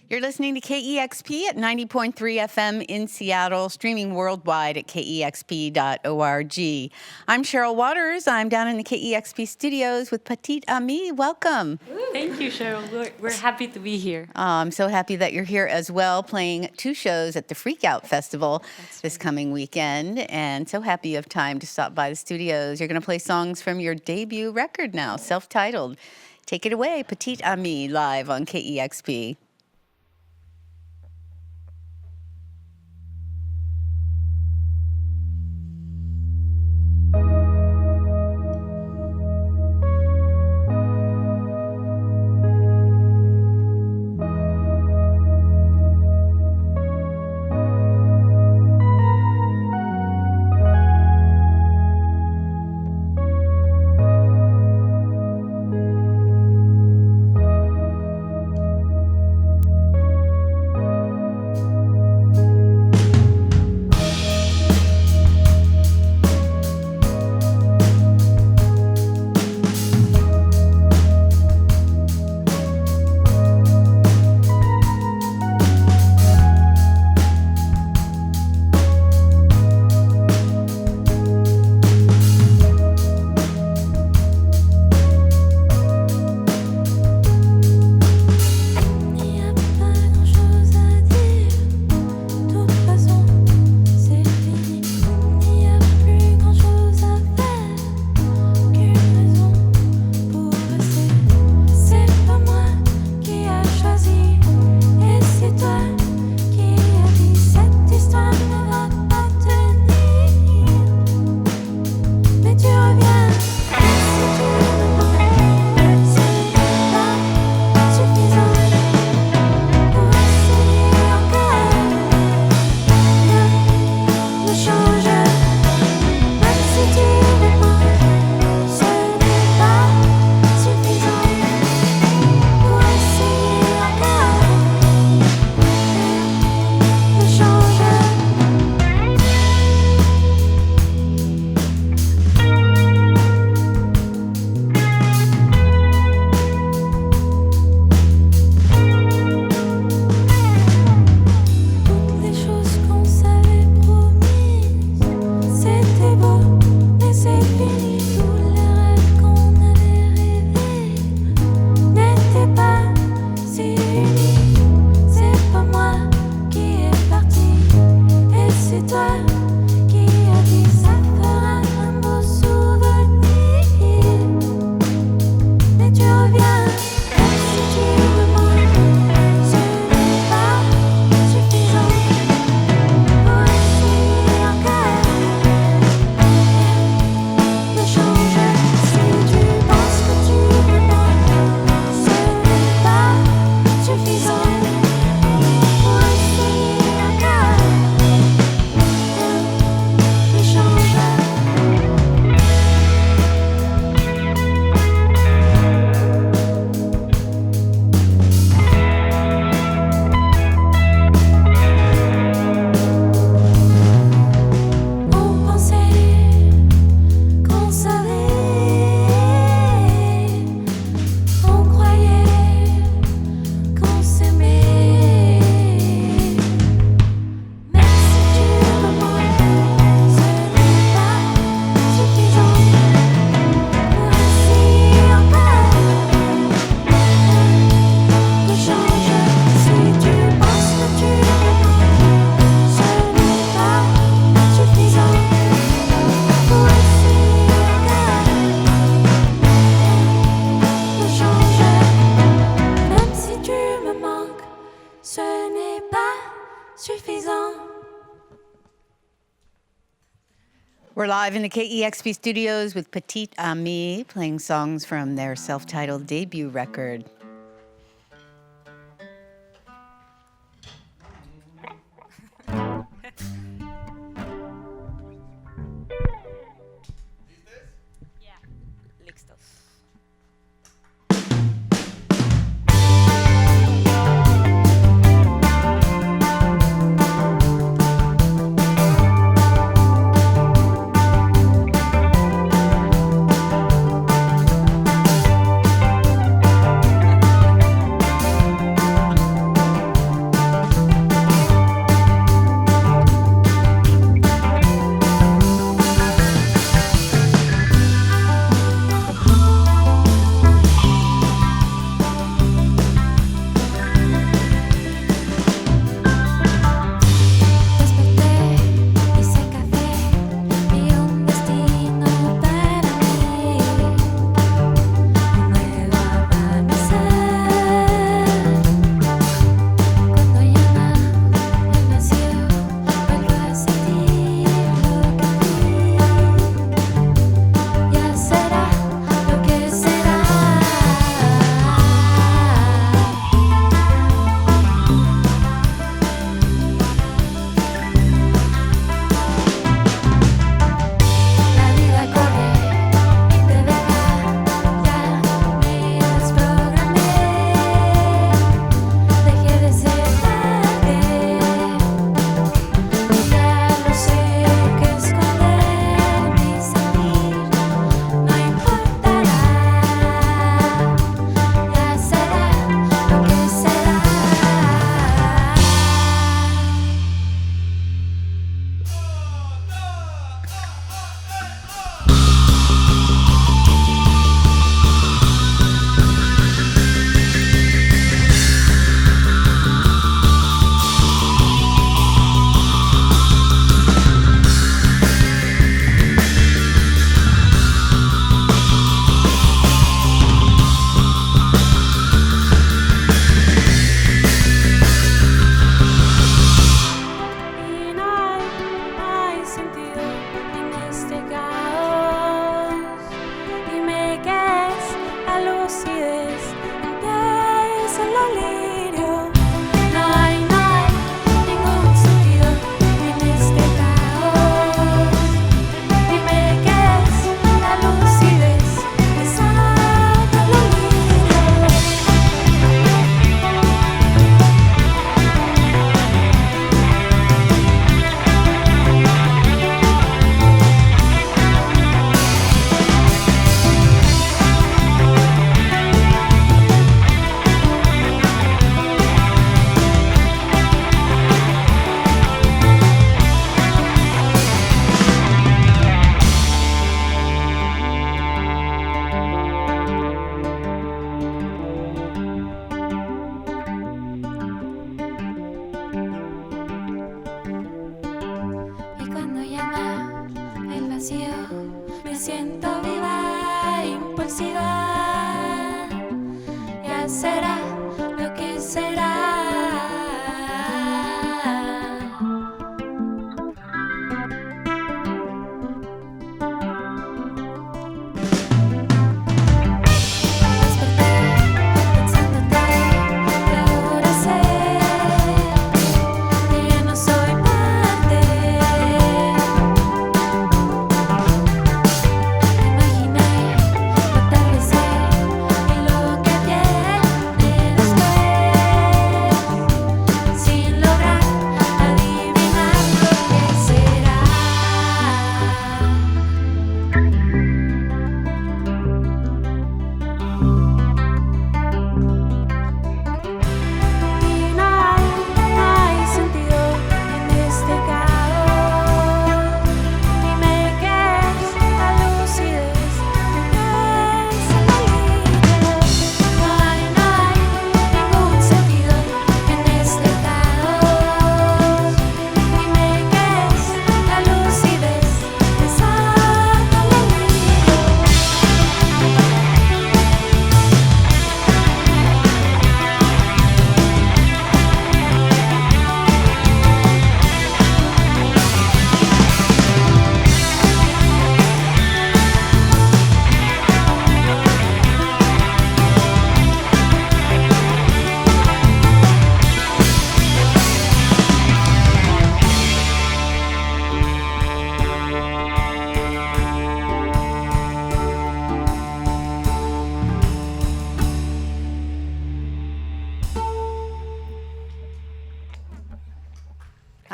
You're listening to KEXP at 90.3 FM in Seattle, streaming worldwide at kexp.org. I'm Cheryl Waters. I'm down in the KEXP studios with Petite Amie. Welcome. Thank you, Cheryl. We're happy to be here. I'm so happy that you're here as well, playing 2 shows at the Freak Out Festival this coming weekend, and so happy you have time to stop by the studios. You're going to play songs from your debut record now, self-titled. Take it away, Petite Amie, live on KEXP. We're live in the KEXP studios with Petite Amie, playing songs from their self-titled debut record.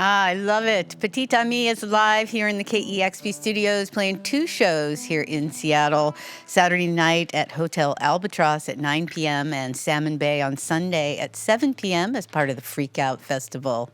I love it. Petite Amie is live here in the KEXP studios, playing 2 shows here in Seattle. Saturday night at Hotel Albatross at 9 p.m. and Salmon Bay on Sunday at 7 p.m. as part of the Freak Out Festival.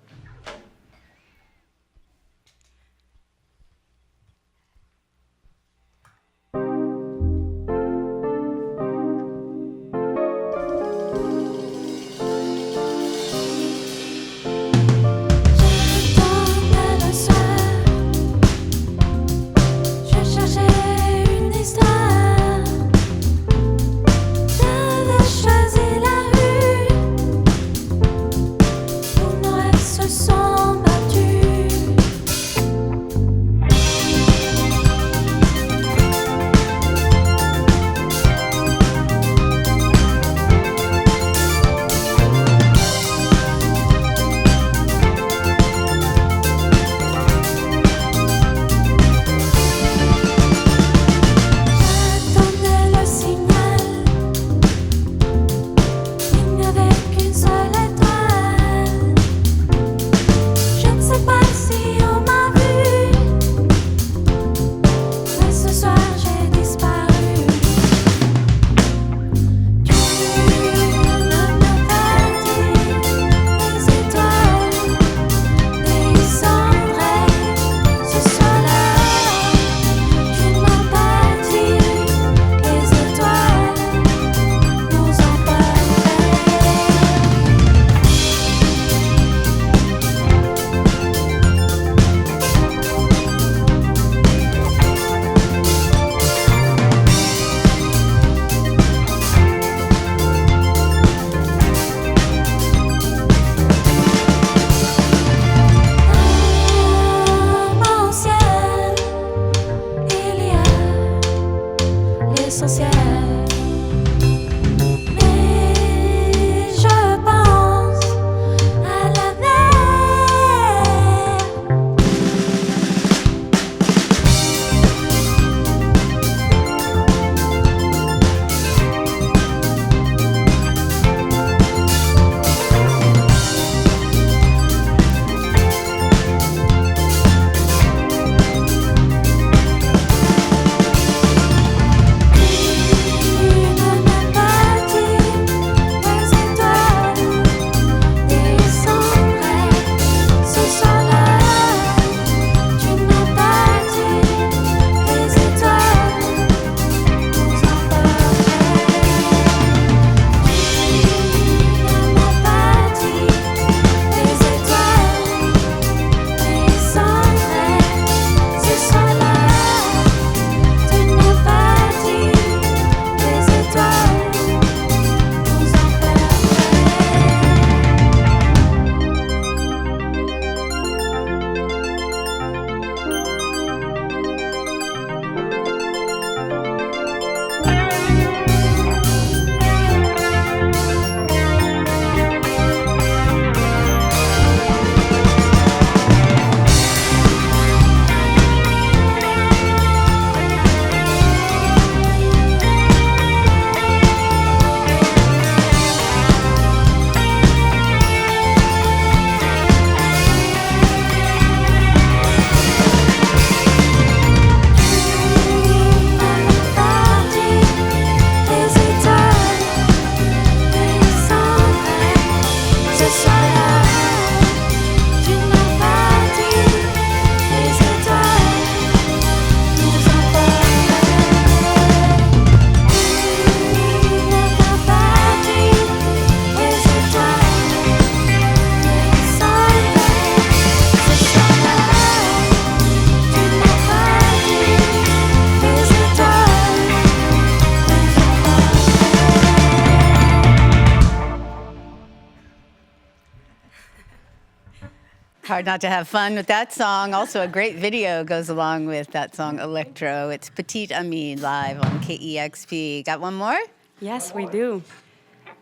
Hard not to have fun with that song. Also, a great video goes along with that song, Elektro. It's Petite Amie live on KEXP. Got one more? Yes, we do.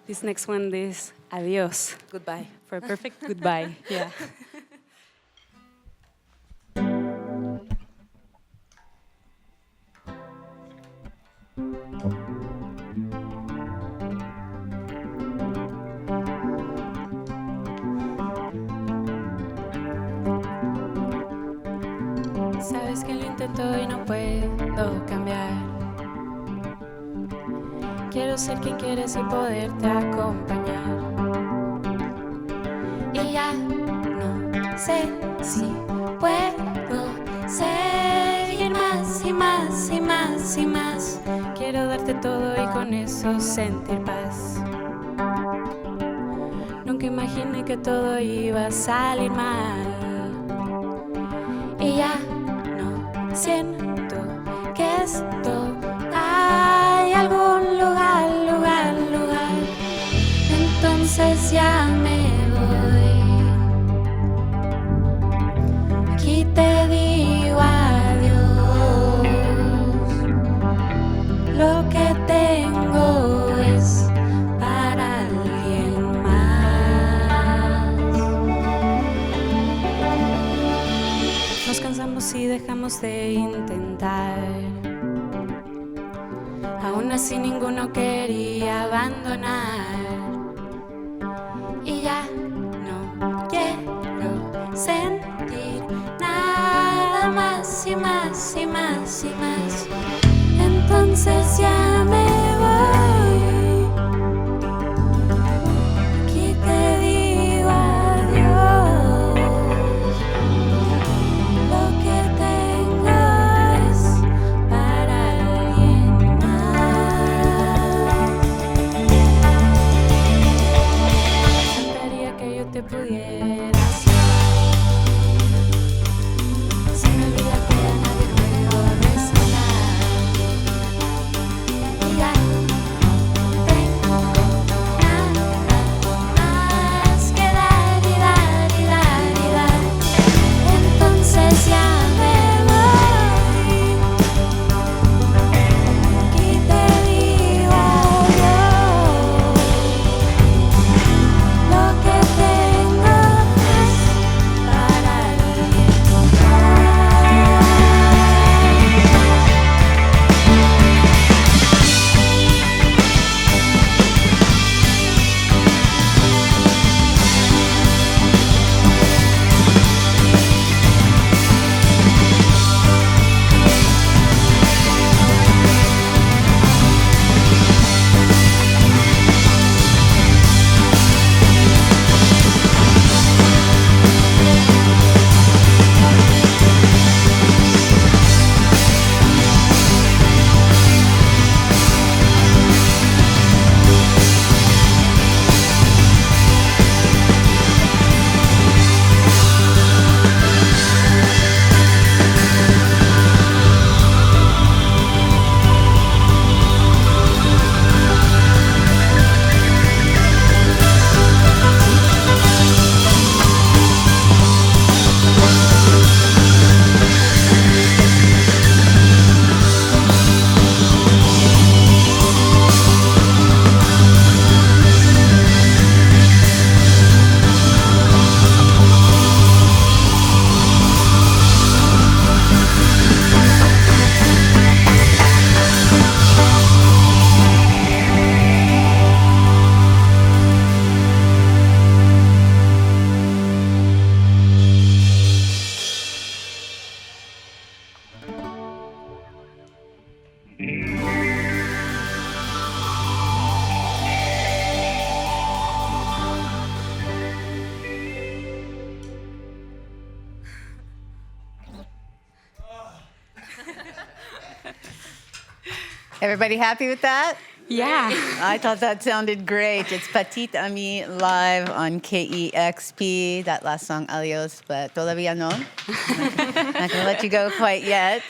This next one is Adios. Goodbye. For a perfect goodbye. Yeah. Sabes que lo intento y no puedo cambiar. Quiero ser quien quieres y poderte acompañar. Y ya no sé si puedo seguir más y más y más y más. Quiero darte todo y con eso sentir paz. Nunca imaginé que todo iba a salir mal. Y ya no siento que esto hay algún lugar, lugar, lugar. Entonces ya me voy. Aquí te digo adiós. Lo que tengo es para alguien más. Nos cansamos y dejamos de intentar. Aún así ninguno quería abandonar. Y ya no quiero sentir nada más y más y más y más. Entonces ya me voy. Aquí te digo adiós. Lo que tengo es para alguien más. Me encantaría que yo te pudiera ser. Se me olvida que a nadie puedo resonar. Y ya no tengo nada más que dar y dar y dar y dar. Entonces ya me voy. Y te digo adiós. Lo que tengo es para alguien más. Everybody happy with that? Yeah. I thought that sounded great. It's Petite Amie live on KEXP. That last song, Adios, but todavía no. Not going to let you go quite yet.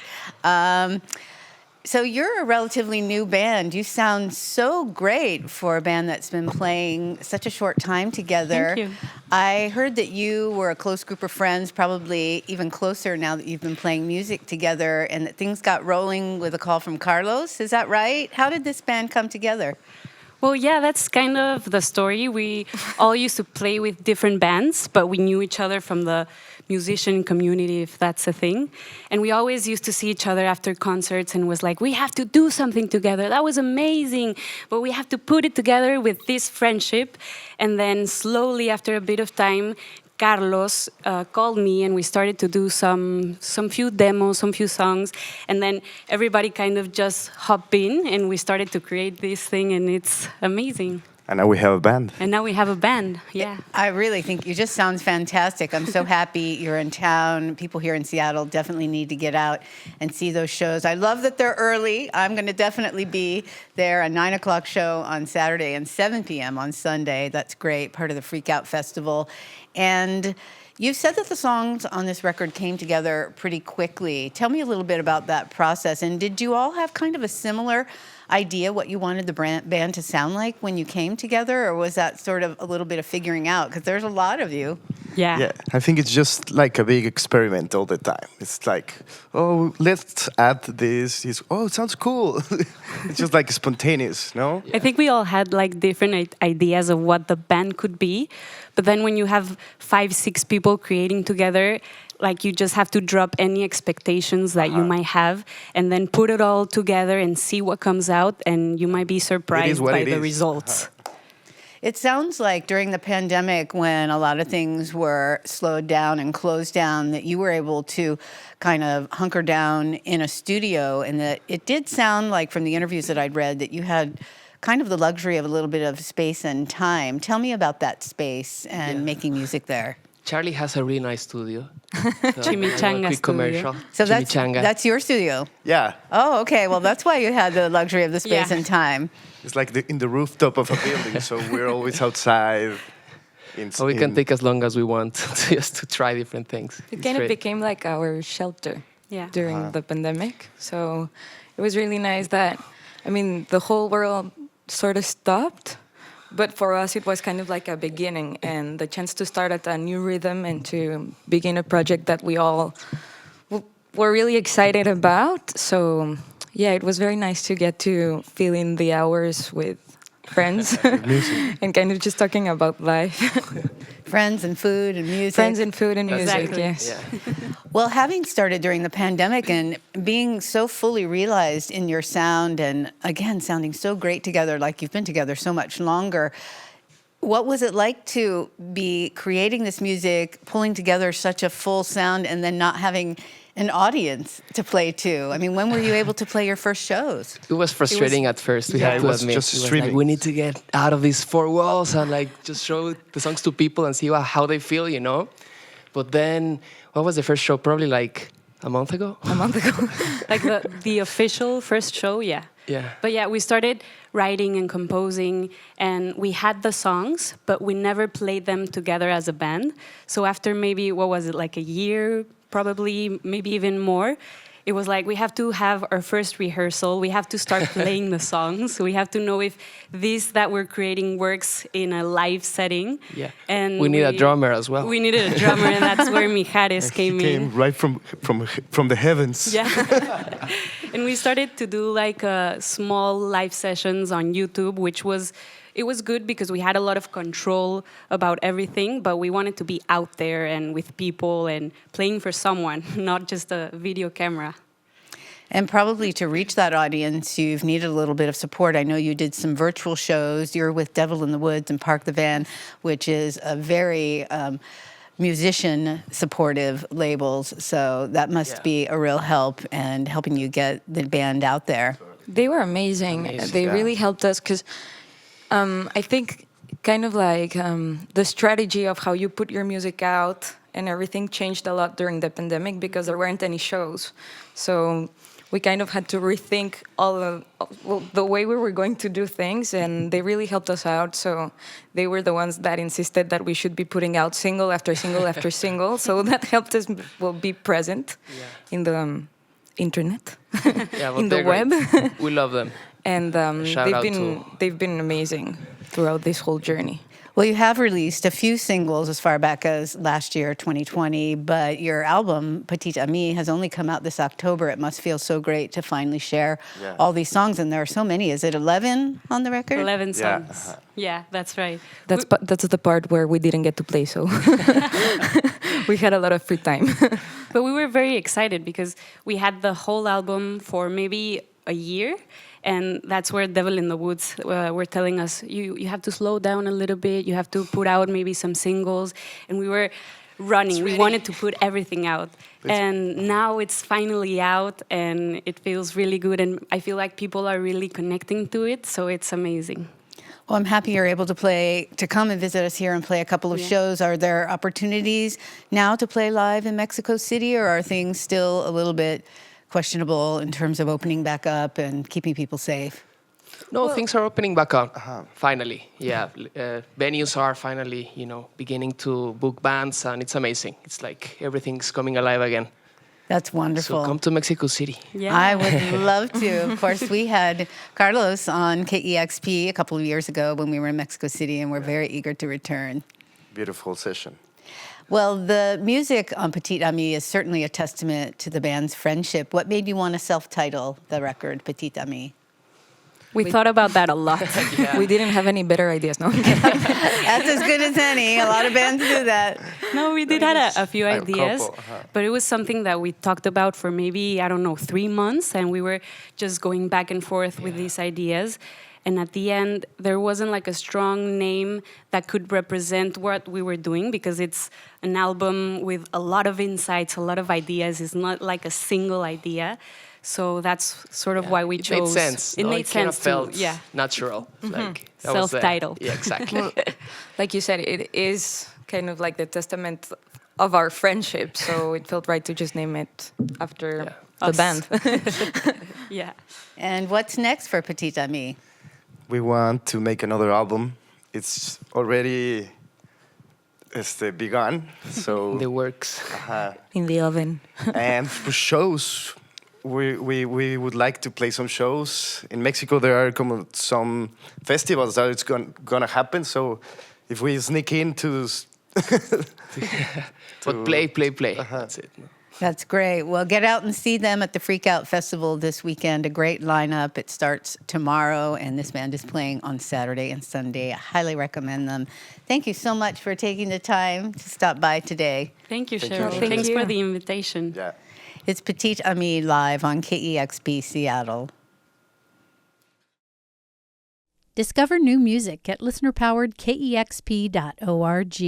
So you're a relatively new band. You sound so great for a band that's been playing such a short time together. Thank you. I heard that you were a close group of friends, probably even closer now that you've been playing music together, and that things got rolling with a call from Carlos. Is that right? How did this band come together? Well, yeah, that's kind of the story. We all used to play with different bands, but we knew each other from the musician community, if that's a thing. And we always used to see each other after concerts and was like, we have to do something together. That was amazing, but we have to put it together with this friendship. And then slowly, after a bit of time, Carlos called me and we started to do some few demos, some few songs, and then everybody kind of just hopped in and we started to create this thing, and it's amazing. And now we have a band. And now we have a band, yeah. I really think you just sounds fantastic. I'm so happy you're in town. People here in Seattle definitely need to get out and see those shows. I love that they're early. I'm going to definitely be there. A 9 o'clock show on Saturday and 7 p.m. on Sunday. That's great, part of the Freak Out Festival. And you've said that the songs on this record came together pretty quickly. Tell me a little bit about that process. And did you all have kind of a similar idea what you wanted the band to sound like when you came together, or was that sort of a little bit of figuring out? Because there's a lot of you. Yeah. I think it's just like a big experiment all the time. It's like, oh, let's add this. Oh, it sounds cool. It's just like spontaneous, no? I think we all had like different ideas of what the band could be, but then when you have 5-6 people creating together, like you just have to drop any expectations that you might have and then put it all together and see what comes out, and you might be surprised by the results. It sounds like during the pandemic, when a lot of things were slowed down and closed down, that you were able to kind of hunker down in a studio, and that it did sound like from the interviews that I'd read that you had kind of the luxury of a little bit of space and time. Tell me about that space and making music there. Charlie has a really nice studio. Chimichanga quick studio. commercial. So Chimichanga. that's your studio? Yeah. Oh, okay. Well, that's why you had the luxury of the space and time. It's like in the rooftop of a building, so we're always outside. So we can take as long as we want just to try different things. It kind of became like our shelter during the pandemic. So it was really nice that, I mean, the whole world sort of stopped. But for us, it was kind of like a beginning and the chance to start at a new rhythm and to begin a project that we all were really excited about. So, yeah, it was very nice to get to fill in the hours with friends and kind of just talking about life. Friends and food and music. Friends and food and music, yes. Yeah. Well, having started during the pandemic and being so fully realized in your sound and, again, sounding so great together, like you've been together so much longer, what was it like to be creating this music, pulling together such a full sound, and then not having an audience to play to? I mean, when were you able to play your first shows? It was frustrating at first. We had to admit. Just It was streaming. like, we need to get out of these four walls and like just show the songs to people and see how they feel, you know. But then, what was the first show? Probably like a month ago. A month ago. Like the official first show, yeah. Yeah. But yeah, we started writing and composing, and we had the songs, but we never played them together as a band. So after maybe, what was it, like a year, probably, maybe even more, it was like we have to have our first rehearsal. We have to start playing the songs. We have to know if this that we're creating works in a live setting. Yeah. And we need a drummer as well. We needed a drummer, and that's where Mijares came in. Came right from the heavens. Yeah. And we started to do like small live sessions on YouTube, which was good because we had a lot of control about everything, but we wanted to be out there and with people and playing for someone, not just a video camera. And probably to reach that audience, you've needed a little bit of support. I know you did some virtual shows. You're with Devil in the Woods and Park the Van, which is a very musician-supportive labels. So that must be a real help and helping you get the band out there. They were amazing. They really helped us because I think kind of like the strategy of how you put your music out and everything changed a lot during the pandemic because there weren't any shows. So we kind of had to rethink all the way we were going to do things, and they really helped us out. So they were the ones that insisted that we should be putting out single after single after single. So that helped us be present in the internet, in the web. We love them. And they've been amazing throughout this whole journey. Well, you have released a few singles as far back as last year, 2020, but your album, Petite Amie, has only come out this October. It must feel so great to finally share all these songs, and there are so many. Is it 11 on the record? 11 songs. Yeah, that's right. That's the part where we didn't get to play, so we had a lot of free time. But we were very excited because we had the whole album for maybe a year. And that's where Devil in the Woods were telling us, you have to slow down a little bit, you have to put out maybe some singles. And we were running. We wanted to put everything out. And now it's finally out, and it feels really good. And I feel like people are really connecting to it, so it's amazing. Well, I'm happy you're able to come and visit us here and play a couple of shows. Are there opportunities now to play live in Mexico City, or are things still a little bit questionable in terms of opening back up and keeping people safe? No, things are opening back up, finally. Yeah, venues are finally, beginning to book bands, and it's amazing. It's like everything's coming alive again. That's wonderful. So come to Mexico City. Yeah. I would love to. Of course, we had Carlos on KEXP a couple of years ago when we were in Mexico City, and we're very eager to return. Beautiful session. Well, the music on Petite Amie is certainly a testament to the band's friendship. What made you want to self-title the record Petite Amie? We thought about that a lot. We didn't have any better ideas, no? That's as good as any. A lot of bands do that. No, we did have a few ideas, but it was something that we talked about for maybe, 3 months, and we were just going back and forth with these ideas. And at the end, there wasn't like a strong name that could represent what we were doing, because it's an album with a lot of insights, a lot of ideas. It's not like a single idea. So that's sort of why we chose. It made sense. It made sense. Felt natural. Like self-titled. Yeah, exactly. Well, like you said, it is kind of like the testament of our friendship. So it felt right to just name it after the band. Yeah. And what's next for Petite Amie? We want to make another album. It's already begun. So the works. In the oven. And for shows, we would like to play some shows. In Mexico, there are some festivals that it's gonna happen. So if we sneak into... But play. That's it. That's great. Well, get out and see them at the Freak Out Festival this weekend. A great lineup. It starts tomorrow, and this band is playing on Saturday and Sunday. I highly recommend them. Thank you so much for taking the time to stop by today. Thank you, Cheryl. Thanks for the invitation. Yeah. It's Petite Amie live on KEXP Seattle. Discover new music at listener-powered KEXP.org.